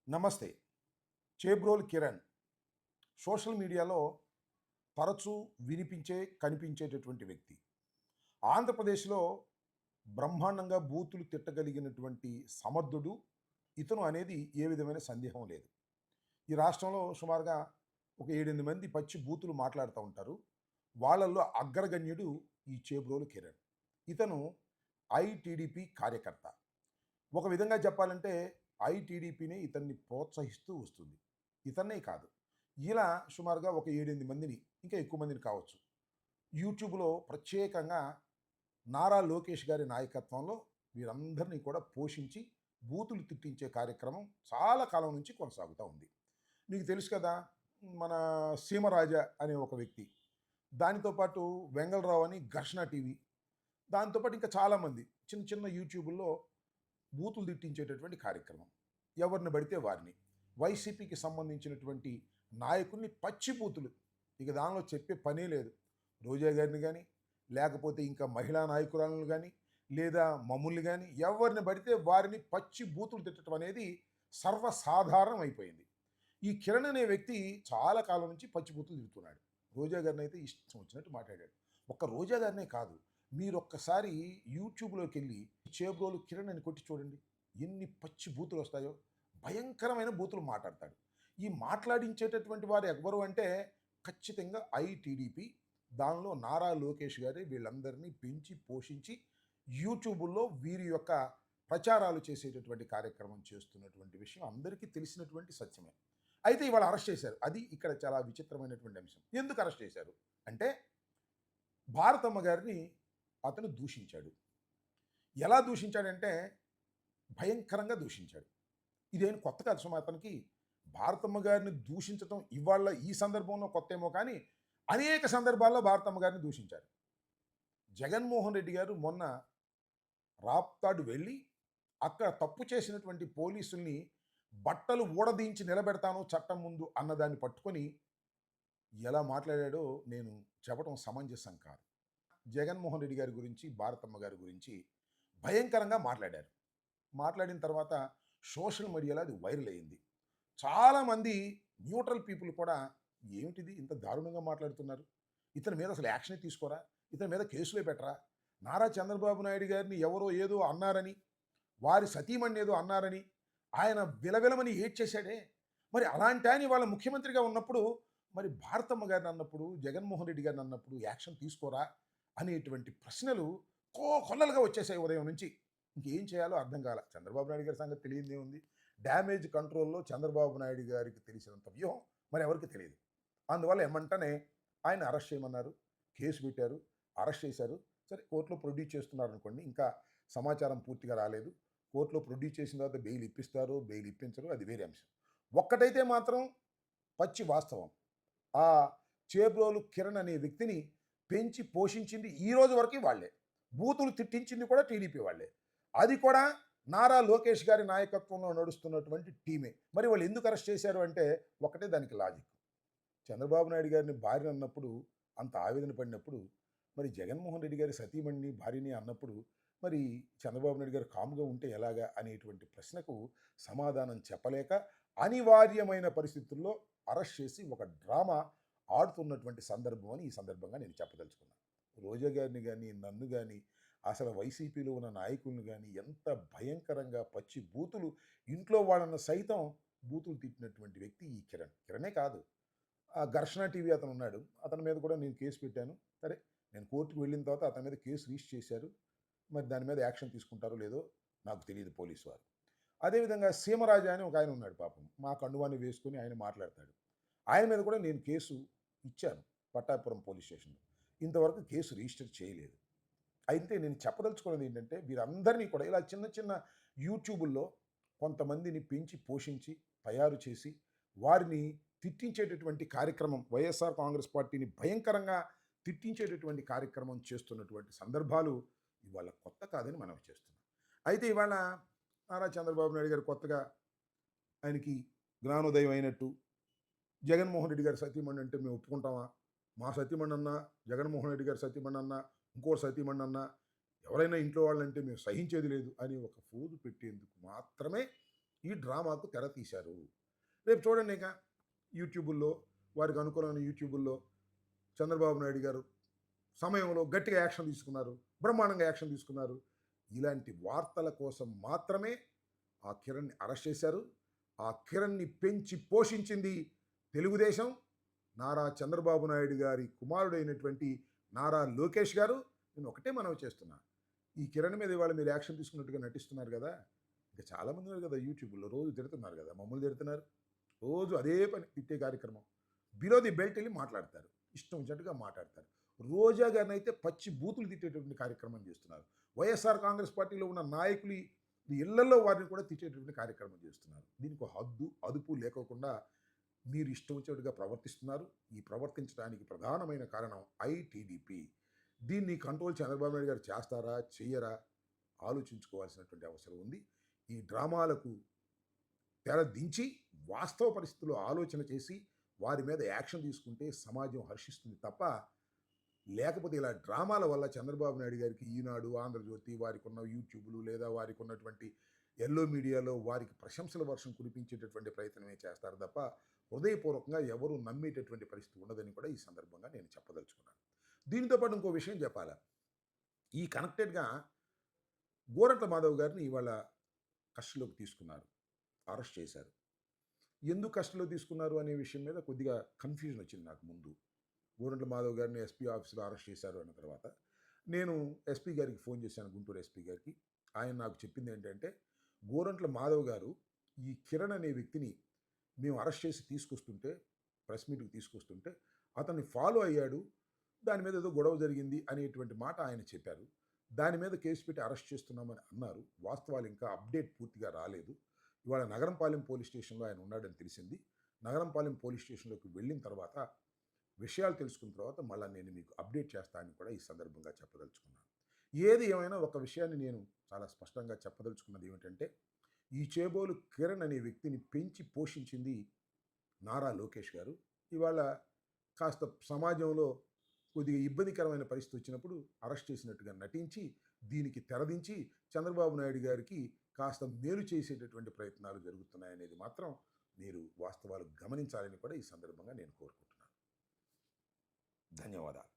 నమస్తే. చేబ్రోలు కిరణ్ సోషల్ మీడియాలో తరచూ వినిపించే, కనిపించేటటువంటి వ్యక్తి. ఆంధ్రప్రదేశ్‌లో బ్రహ్మాండంగా బూతులు తిట్టగలిగినటువంటి సమర్థుడు ఇతను అనేది ఏ విధమైన సందేహం లేదు. ఈ రాష్ట్రంలో సుమారుగా ఒక 7, 8 మంది పచ్చి బూతులు మాట్లాడుతా ఉంటారు. వాళ్ళల్లో అగ్రగణ్యుడు ఈ చేబ్రోలు కిరణ్. ఇతను ఐటీడీపీ కార్యకర్త. ఒక విధంగా చెప్పాలంటే ఐటీడీపీనే ఇతన్ని ప్రోత్సహిస్తూ వస్తుంది. ఇతన్నే కాదు. ఇలా సుమారుగా ఒక 7, 8 మందిని, ఇంకా ఎక్కువ మందిని కావచ్చు. యూట్యూబ్‌లో ప్రత్యేకంగా నారా లోకేష్ గారి నాయకత్వంలో వీరందరినీ కూడా పోషించి బూతులు తిట్టించే కార్యక్రమం చాలా కాలం నుంచి కొనసాగుతా ఉంది. మీకు తెలుసు కదా! మన సీమరాజ అనే ఒక వ్యక్తి. దానితో పాటు వెంగళరావు అని ఘర్షణ టీవీ. దాంతో పాటు ఇంకా చాలామంది చిన్న చిన్న యూట్యూబుల్లో బూతులు తిట్టించేటటువంటి కార్యక్రమం. ఎవరిని పడితే వారిని. వైసీపీకి సంబంధించినటువంటి నాయకుడిని పచ్చి బూతులు. ఇక దానిలో చెప్పే పనే లేదు. రోజా గారిని గానీ, లేకపోతే ఇంకా మహిళా నాయకురాలను గానీ, లేదా మమ్ముల్ని గానీ, ఎవరిని పడితే వారిని పచ్చి బూతులు తిట్టడం అనేది సర్వసాధారణం అయిపోయింది. ఈ కిరణ్ అనే వ్యక్తి చాలా కాలం నుంచి పచ్చి బూతులు తిడుతున్నాడు. రోజా గారినైతే ఇష్టం వచ్చినట్టు మాట్లాడాడు. ఒక్క రోజా గారినే కాదు. మీరొక్కసారి యూట్యూబ్‌లోకెళ్ళి చేబ్రోలు కిరణ్ అని కొట్టి చూడండి. ఎన్ని పచ్చి బూతులొస్తాయో. భయంకరమైన బూతులు మాట్లాడతాడు. ఈ మాట్లాడించేటటువంటి వారు ఎవ్వరు అంటే ఖచ్చితంగా ఐటీడీపీ. దానిలో నారా లోకేష్ గారే వీళ్ళందరినీ పెంచి, పోషించి యూట్యూబుల్లో వీరి యొక్క ప్రచారాలు చేసేటటువంటి కార్యక్రమం చేస్తున్నటువంటి విషయం అందరికీ తెలిసినటువంటి సత్యమే. అయితే ఇవాళ అరెస్ట్ చేశారు. అది ఇక్కడ చాలా విచిత్రమైనటువంటి అంశం. ఎందుకు అరెస్ట్ చేశారు? అంటే భారతమ్మ గారిని అతను దూషించాడు. ఎలా దూషించాడంటే భయంకరంగా దూషించాడు. ఇదేం కొత్త కాదు సుమా అతనికి. భారతమ్మ గారిని దూషించటం ఇవాళ ఈ సందర్భంలో కొత్తేమో కానీ అనేక సందర్భాల్లో భారతమ్మ గారిని దూషించారు. జగన్మోహన్ రెడ్డి గారు మొన్న రాప్తాడు వెళ్ళి అక్కడ తప్పు చేసినటువంటి పోలీసుల్ని బట్టలు ఊడదీయించి నిలబెడతాను చట్టం ముందు అన్నదాన్ని పట్టుకొని ఎలా మాట్లాడాడో నేను చెప్పడం సమంజసం కాదు. జగన్మోహన్ రెడ్డి గారి గురించి, భారతమ్మ గారి గురించి భయంకరంగా మాట్లాడారు. మాట్లాడిన తర్వాత సోషల్ మీడియాలో అది వైరల్ అయింది. చాలామంది న్యూట్రల్ పీపుల్ కూడా ఏమిటిది ఇంత దారుణంగా మాట్లాడుతున్నారు? ఇతని మీద అసలు యాక్షనే తీసుకోరా? ఇతని మీద కేసులే పెట్టరా? నారా చంద్రబాబు నాయుడు గారిని ఎవరో ఏదో అన్నారని, వారి సతీమణి ఏదో అన్నారని ఆయన విలవిలమని ఏడ్చేశాడే. మరి అలాంటి ఆయన ఇవాళ ముఖ్యమంత్రిగా ఉన్నప్పుడు మరి భారతమ్మ గారిని అన్నప్పుడు, జగన్మోహన్ రెడ్డి గారిని అన్నప్పుడు యాక్షన్ తీసుకోరా? అనేటువంటి ప్రశ్నలు కోకొల్లలుగా వచ్చేసాయి ఉదయం నుంచి. ఇంకేం చేయాలో అర్థం కాల. చంద్రబాబు నాయుడు గారి సంగతి తెలియనిదేముంది. డ్యామేజ్ కంట్రోల్‌లో చంద్రబాబు నాయుడు గారికి తెలిసినంత వ్యూహం మరి ఎవరికీ తెలీదు. అందువల్ల ఎమ్మంటనే ఆయన అరెస్ట్ చేయమన్నారు. కేసు పెట్టారు. అరెస్ట్ చేశారు. సరే కోర్టులో ప్రొడ్యూస్ చేస్తున్నారనుకోండి. ఇంకా సమాచారం పూర్తిగా రాలేదు. కోర్టులో ప్రొడ్యూస్ చేసిన తర్వాత బెయిల్ ఇప్పిస్తారు, బెయిల్ ఇప్పించరు అది వేరే అంశం. ఒక్కటైతే మాత్రం పచ్చి వాస్తవం. ఆ చేబ్రోలు కిరణ్ అనే వ్యక్తిని పెంచి పోషించింది ఈ రోజు వరకు వాళ్ళే. బూతులు తిట్టించింది కూడా టీడీపీ వాళ్ళే. అది కూడా నారా లోకేష్ గారి నాయకత్వంలో నడుస్తున్నటువంటి టీమే. మరి వాళ్ళు ఎందుకు అరెస్ట్ చేశారు అంటే ఒకటే దానికి లాజిక్. చంద్రబాబు నాయుడు గారిని భార్య అన్నప్పుడు అంత ఆవేదన పడినప్పుడు మరి జగన్మోహన్ రెడ్డి గారి సతీమణిని భార్యని అన్నప్పుడు మరి చంద్రబాబు నాయుడు గారు కామ్గా ఉంటే ఎలాగా అనేటువంటి ప్రశ్నకు సమాధానం చెప్పలేక అనివార్యమైన పరిస్థితుల్లో అరెస్ట్ చేసి ఒక డ్రామా ఆడుతున్నటువంటి సందర్భం అని ఈ సందర్భంగా నేను చెప్పదలుచుకున్నాను. రోజా గారిని కానీ నన్ను కానీ అసలు వైసీపీలో ఉన్న నాయకులను కానీ ఎంత భయంకరంగా పచ్చి బూతులు ఇంట్లో వాళ్ళను సైతం బూతులు తిట్టినటువంటి వ్యక్తి ఈ కిరణ్. కిరణే కాదు, ఆ ఘర్షణ టీవీ అతను ఉన్నాడు. అతని మీద కూడా నేను కేసు పెట్టాను. సరే నేను కోర్టుకు వెళ్ళిన తర్వాత అతని మీద కేసు రిజిస్టర్ చేశారు. మరి దాని మీద యాక్షన్ తీసుకుంటారో లేదో నాకు తెలియదు పోలీసు వారు. అదేవిధంగా సీమరాజా అని ఒక ఆయన ఉన్నాడు పాపం. మా కండువాన్ని వేసుకొని ఆయన మాట్లాడతాడు. ఆయన మీద కూడా నేను కేసు ఇచ్చాను పట్టాపురం పోలీస్ స్టేషన్లో. ఇంతవరకు కేసు రిజిస్టర్ చేయలేదు. అయితే నేను చెప్పదలుచుకున్నది ఏంటంటే వీరందరినీ కూడా ఇలా చిన్న చిన్న యూట్యూబుల్లో కొంతమందిని పెంచి పోషించి తయారు చేసి వారిని తిట్టించేటటువంటి కార్యక్రమం వైఎస్ఆర్ కాంగ్రెస్ పార్టీని భయంకరంగా తిట్టించేటటువంటి కార్యక్రమం చేస్తున్నటువంటి సందర్భాలు ఇవాళ కొత్త కాదని మనం చేస్తున్నాం. అయితే ఇవాళ నారా చంద్రబాబు నాయుడు గారు కొత్తగా ఆయనకి జ్ఞానోదయం అయినట్టు జగన్మోహన్ రెడ్డి గారి సతీమణి అంటే మేము ఒప్పుకుంటామా? మా సతీమణి అన్నా, జగన్మోహన్ రెడ్డి గారి సతీమణి అన్నా, ఇంకో సతీమణి అన్నా, ఎవరైనా ఇంట్లో వాళ్ళంటే మేము సహించేది లేదు అని ఒక ఫోజు పెట్టేందుకు మాత్రమే ఈ డ్రామాకు తెర తీశారు. రేపు చూడండి ఇక యూట్యూబుల్లో, వారికి అనుకూలమైన యూట్యూబుల్లో చంద్రబాబు నాయుడు గారు సమయంలో గట్టిగా యాక్షన్ తీసుకున్నారు, బ్రహ్మాండంగా యాక్షన్ తీసుకున్నారు. ఇలాంటి వార్తల కోసం మాత్రమే ఆ కిరణ్‌ని అరెస్ట్ చేశారు. ఆ కిరణ్‌ని పెంచి పోషించింది తెలుగుదేశం, నారా చంద్రబాబు నాయుడు గారి కుమారుడైనటువంటి నారా లోకేష్ గారు. నేను ఒకటే మనవి చేస్తున్నా. ఈ కిరణ్ మీద ఇవాళ మీరు యాక్షన్ తీసుకున్నట్టుగా నటిస్తున్నారు కదా! ఇంకా చాలామంది ఉన్నారు కదా యూట్యూబ్‌లో రోజు తిడుతున్నారు కదా! మమ్మల్ని తిడుతున్నారు. రోజు అదే పని తిట్టే కార్యక్రమం. బిలో ది బెల్ట్ ఎళ్లి మాట్లాడతారు. ఇష్టం వచ్చినట్టుగా మాట్లాడతారు. రోజా గారినైతే పచ్చి బూతులు తిట్టేటువంటి కార్యక్రమం చేస్తున్నారు. వైఎస్ఆర్ కాంగ్రెస్ పార్టీలో ఉన్న నాయకులు ఇళ్లలో వారిని కూడా తిట్టేటువంటి కార్యక్రమం చేస్తున్నారు. దీనికి ఒక హద్దు, అదుపు లేకోకుండా మీరు ఇష్టం వచ్చినట్టుగా ప్రవర్తిస్తున్నారు. ఈ ప్రవర్తించడానికి ప్రధానమైన కారణం ఐటీడీపీ. దీన్ని కంట్రోల్ చంద్రబాబు నాయుడు గారు చేస్తారా? చెయ్యరా? ఆలోచించుకోవాల్సినటువంటి అవసరం ఉంది. ఈ డ్రామాలకు తెర దించి వాస్తవ పరిస్థితుల్లో ఆలోచన చేసి వారి మీద యాక్షన్ తీసుకుంటే సమాజం హర్షిస్తుంది తప్ప, లేకపోతే ఇలా డ్రామాల వల్ల చంద్రబాబు నాయుడు గారికి ఈనాడు, ఆంధ్రజ్యోతి, వారికి ఉన్న యూట్యూబ్‌లు లేదా వారికి ఉన్నటువంటి యెల్లో మీడియాలో వారికి ప్రశంసల వర్షం కురిపించేటటువంటి ప్రయత్నమే చేస్తారు తప్ప, హృదయపూర్వకంగా ఎవరు నమ్మేటటువంటి పరిస్థితి ఉండదని కూడా ఈ సందర్భంగా నేను చెప్పదలుచుకున్నాను. దీనితో పాటు ఇంకో విషయం చెప్పాలా. ఈ కనెక్టెడ్‌గా గోరంట్ల మాధవ్ గారిని ఇవాళ కస్టడీలోకి తీసుకున్నారు. అరెస్ట్ చేశారు. ఎందుకు కస్టడీలో తీసుకున్నారు అనే విషయం మీద కొద్దిగా కన్‌ఫ్యూజన్ వచ్చింది నాకు ముందు. గోరంట్ల మాధవ్ గారిని ఎస్పీ ఆఫీస్‌లో అరెస్ట్ చేశారు అన్న తర్వాత, నేను ఎస్పీ గారికి ఫోన్ చేశాను, గుంటూరు ఎస్పీ గారికి. ఆయన నాకు చెప్పిందేంటంటే, గోరంట్ల మాధవ్ గారు ఈ కిరణ్ అనే వ్యక్తిని మేము అరెస్ట్ చేసి తీసుకొస్తుంటే, ప్రెస్ మీట్‌కి తీసుకొస్తుంటే, అతన్ని ఫాలో అయ్యాడు. దాని మీద ఏదో గొడవ జరిగింది అనేటువంటి మాట ఆయన చెప్పారు. దాని మీద కేసు పెట్టి అరెస్ట్ చేస్తున్నామని అన్నారు. వాస్తవాలు ఇంకా అప్డేట్ పూర్తిగా రాలేదు. ఇవాళ నగరంపాలెం పోలీస్ స్టేషన్‌లో ఆయన ఉన్నాడని తెలిసింది. నగరంపాలెం పోలీస్ స్టేషన్‌లోకి వెళ్ళిన తర్వాత విషయాలు తెలుసుకున్న తర్వాత మళ్ళా నేను మీకు అప్డేట్ చేస్తా అని కూడా ఈ సందర్భంగా చెప్పదలుచుకున్నాను. ఏది ఏమైనా ఒక విషయాన్ని నేను చాలా స్పష్టంగా చెప్పదలుచుకున్నది ఏమిటంటే, ఈ చేబోలు కిరణ్ అనే వ్యక్తిని పెంచి పోషించింది నారా లోకేష్ గారు. ఇవాళ కాస్త సమాజంలో కొద్దిగా ఇబ్బందికరమైన పరిస్థితి వచ్చినప్పుడు అరెస్ట్ చేసినట్టుగా నటించి, దీనికి తెరదించి చంద్రబాబు నాయుడు గారికి కాస్త మేలు చేసేటటువంటి ప్రయత్నాలు జరుగుతున్నాయనేది మాత్రం మీరు వాస్తవాలు గమనించాలని కూడా ఈ సందర్భంగా నేను కోరుకుంటున్నాను. ధన్యవాదాలు.